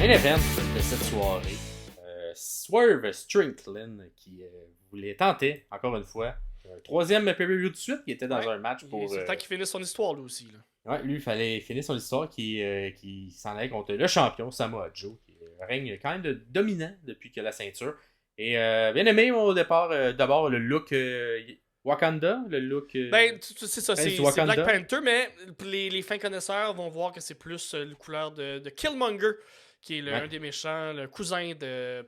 Main event de cette soirée, Swerve Strickland qui voulait tenter, encore une fois, un troisième pay-per-view de suite qui était dans un match pour... C'est le temps qu'il finisse son histoire, lui aussi. Là. Ouais, lui, il fallait finir son histoire qui s'en allait contre le champion, Samoa Joe, qui règne quand même dominant depuis que la ceinture. Et bien aimé au départ, d'abord le look Wakanda, le look... C'est ça, c'est Wakanda. Black Panther, mais les fins connaisseurs vont voir que c'est plus le couleur de Killmonger, qui est un des méchants, le cousin du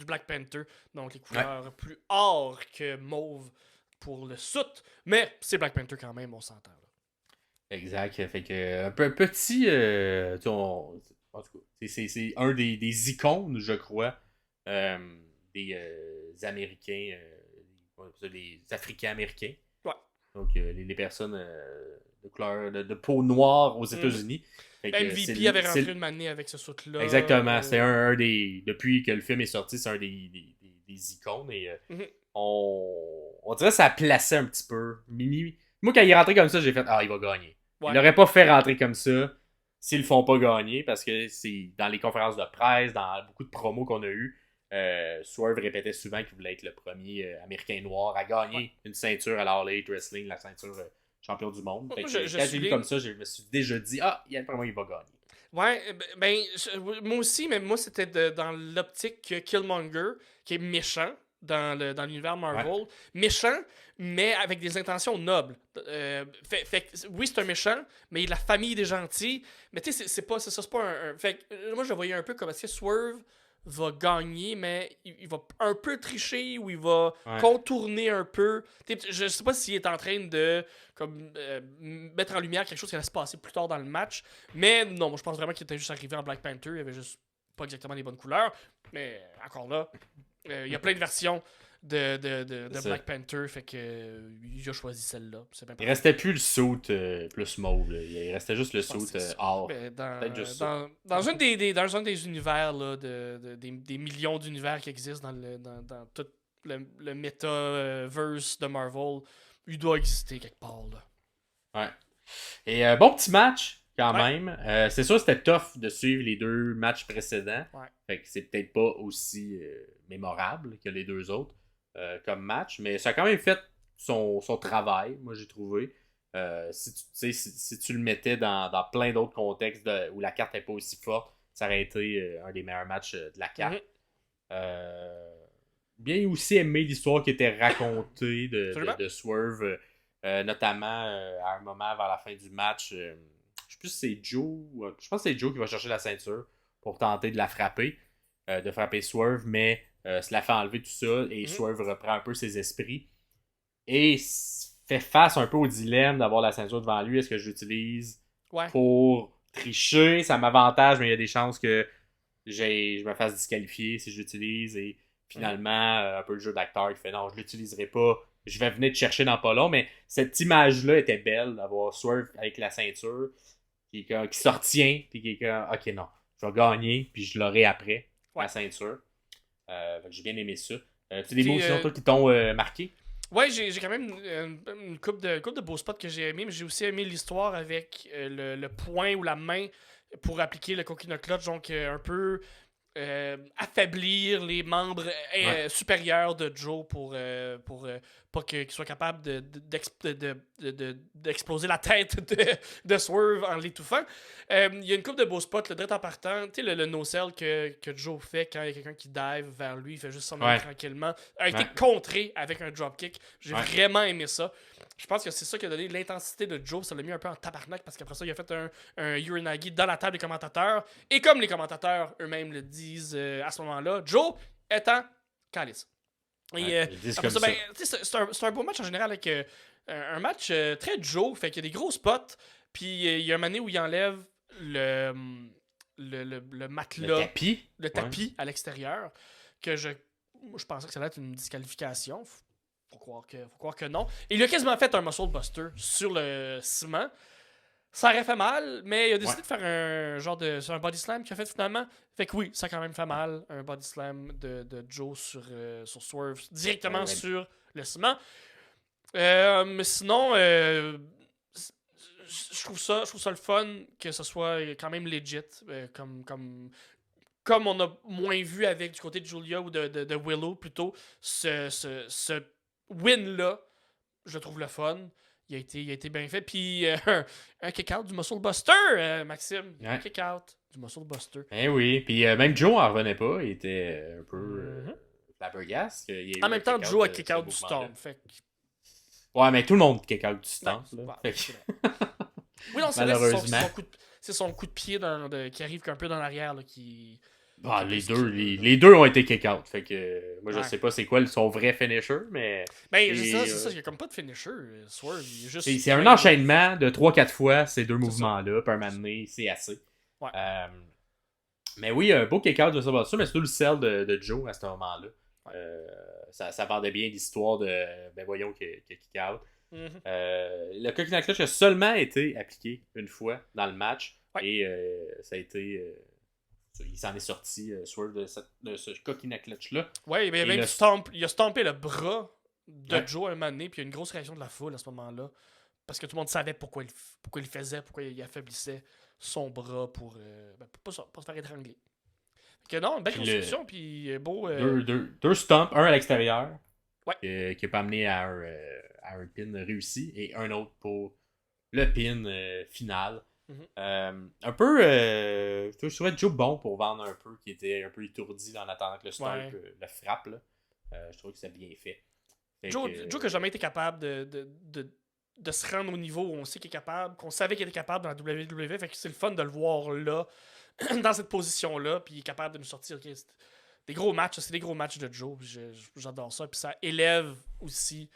Black Panther. Donc les couleurs plus or que mauve pour le soute. Mais c'est Black Panther quand même, on s'entend. Là. Exact. Fait que un peu petit. En tout cas, c'est un des icônes, je crois, des Américains, les Africains-Américains. Ouais. Donc les personnes de couleur de peau noire aux États-Unis. MVP avait rentré une manée avec ce soute-là. Exactement. C'est un des. Depuis que le film est sorti, c'est un des icônes. Et on dirait que ça plaçait un petit peu. Moi, quand il est rentré comme ça, j'ai fait il va gagner. Ouais. Il l'aurait pas fait rentrer comme ça s'ils le font pas gagner parce que c'est dans les conférences de presse, dans beaucoup de promos qu'on a eu. Swerve répétait souvent qu'il voulait être le premier américain noir à gagner une ceinture à l'All Elite Wrestling, la ceinture champion du monde. Quand j'ai vu comme ça, je me suis déjà dit il y a vraiment il va gagner. Ouais, moi aussi, mais moi c'était dans l'optique que Killmonger, qui est méchant dans l'univers Marvel, méchant, mais avec des intentions nobles. Oui, c'est un méchant, mais il a la famille des gentils. Mais tu sais, c'est pas un. Fait moi, je le voyais un peu comme est-ce que Swerve va gagner, mais il va un peu tricher ou il va contourner un peu. Je sais pas s'il est en train de mettre en lumière quelque chose qui allait se passer plus tard dans le match, mais non, moi je pense vraiment qu'il était juste arrivé en Black Panther, il avait juste pas exactement les bonnes couleurs, mais encore là, il y a plein de versions de Black Panther, fait que il a choisi celle-là. Il restait plus le suit plus mauve, là. Il restait juste le suit or. Dans un des univers là, des millions d'univers qui existent dans tout le metaverse de Marvel, il doit exister quelque part là. Ouais. Et bon petit match quand même. C'est sûr c'était tough de suivre les deux matchs précédents. Fait que c'est peut-être pas aussi mémorable que les deux autres comme match, mais ça a quand même fait son travail, moi j'ai trouvé. Si tu le mettais dans plein d'autres contextes où la carte n'est pas aussi forte, ça aurait été un des meilleurs matchs de la carte. Bien aussi aimé l'histoire qui était racontée de Swerve, notamment à un moment vers la fin du match. Je sais plus si c'est Joe. Je pense que c'est Joe qui va chercher la ceinture pour tenter de la frapper, de frapper Swerve, mais se la fait enlever tout ça et Swerve reprend un peu ses esprits et fait face un peu au dilemme d'avoir la ceinture devant lui. Est-ce que je l'utilise pour tricher? Ça m'avantage, mais il y a des chances que je me fasse disqualifier si je l'utilise. Et finalement, un peu le jeu d'acteur, il fait non, je l'utiliserai pas. Je vais venir te chercher dans pas long. Mais cette image-là était belle d'avoir Swerve avec la ceinture qui se retient. Puis qui est comme, ok, non, je vais gagner. Puis je l'aurai après, la ceinture. J'ai bien aimé ça. Tu des mots sinon, toi, qui t'ont marqué? Ouais, j'ai quand même une couple de beaux spots que j'ai aimé, mais j'ai aussi aimé l'histoire avec le poing ou la main pour appliquer le coconut clutch, donc un peu affaiblir les membres supérieurs de Joe pour pas qu'il soit capable d'exploser la tête de Swerve en l'étouffant. Il y a une couple de beaux spots, le direct en partant, tu sais, le no-sell que Joe fait quand il y a quelqu'un qui dive vers lui, il fait juste s'en aller tranquillement, a été contré avec un dropkick. J'ai vraiment aimé ça. Je pense que c'est ça qui a donné l'intensité de Joe. Ça l'a mis un peu en tabarnak parce qu'après ça, il a fait un Uranagi dans la table des commentateurs. Et comme les commentateurs eux-mêmes le disent à ce moment-là, Joe étant calice. Et après ça, c'est un beau match en général avec un match très Joe. Fait qu'il y a des gros spots. Puis il y a un moment donné où il enlève le matelas. Le tapis à l'extérieur. Que je pensais que ça allait être une disqualification. Faut croire que non. Et il a quasiment fait un muscle buster sur le ciment. Ça aurait fait mal, mais il a décidé de faire un genre de... C'est un body slam qu'il a fait finalement. Fait que oui, ça a quand même fait mal. Un body slam de Joe sur Swerve, directement sur le ciment. Mais sinon, je trouve ça le fun que ce soit quand même legit, comme on a moins vu avec du côté de Julia ou de Willow plutôt, ce win-là, je trouve le fun. Il a été bien fait. Puis un kick-out du Muscle Buster, Maxime. Un kick-out du Muscle Buster. Eh oui. Puis même Joe en revenait pas. Il était un peu flabbergasté. En même temps, Joe a kick-out du Storm. Fait que... Ouais, mais tout le monde kick-out du Storm. Oui, non, c'est malheureusement. C'est son coup de pied qui arrive un peu dans l'arrière. Qui... les deux ont été kick-out. Fait que moi, je sais pas c'est quoi son vrai finisher, mais. Ben, c'est ça. Il y a comme pas de finisher. Swerve, c'est un enchaînement de 3-4 fois ces deux mouvements-là. Puis un moment donné, c'est assez. Ouais. Mais oui, un beau kick-out de ça, mais c'est tout le sell de Joe à ce moment-là. Ouais. Ça vendait bien l'histoire de. Ben voyons qu'il kick-out. Le coquin clutch a seulement été appliqué une fois dans le match. Ouais. Et ça a été. Il s'en est sorti, Swerve, de ce coquina clutch-là. Ouais, mais même il a stompé le bras de Joe à un moment donné, puis il y a une grosse réaction de la foule à ce moment-là. Parce que tout le monde savait pourquoi il faisait, pourquoi il affaiblissait son bras pour pas se faire étrangler. Que non, une belle construction, puis beau. Deux stomps, un à l'extérieur, ouais. qui n'a pas amené à un pin réussi, et un autre pour le pin final. Un peu je trouvais Joe bon pour vendre un peu, qui était un peu étourdi en attendant que le stomp le frappe là. Je trouve que c'est bien fait. Joe qui n'a jamais été capable de se rendre au niveau où on sait qu'il est capable, qu'on savait qu'il était capable dans la WWE, fait que c'est le fun de le voir là dans cette position là, puis il est capable de nous sortir des gros matchs. C'est des gros matchs de Joe, j'adore ça, puis ça élève aussi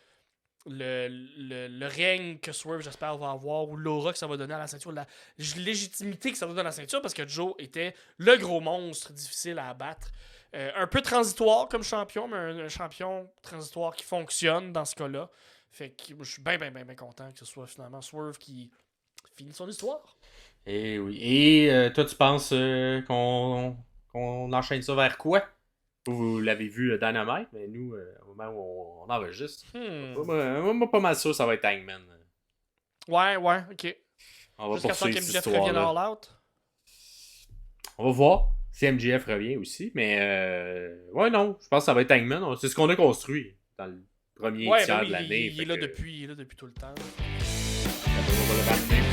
le règne que Swerve, j'espère, va avoir, ou l'aura que ça va donner à la ceinture, la légitimité que ça va donner à la ceinture, parce que Joe était le gros monstre difficile à abattre. Un peu transitoire comme champion, mais un champion transitoire qui fonctionne dans ce cas-là. Fait que je suis bien content que ce soit finalement Swerve qui finit son histoire. Et oui. Et toi, tu penses qu'on enchaîne ça vers quoi? Vous l'avez vu Dynamite, mais nous, au moment où on enregistre, moi, pas mal sûr, ça va être Hangman. Ouais, ok. On va jusqu'à temps poursuivre cette qu'MJF revienne All Out. On va voir si MJF revient aussi, mais ouais, non, je pense que ça va être Hangman. C'est ce qu'on a construit dans le premier tiers de l'année. Il est là depuis tout le temps. On va le ramener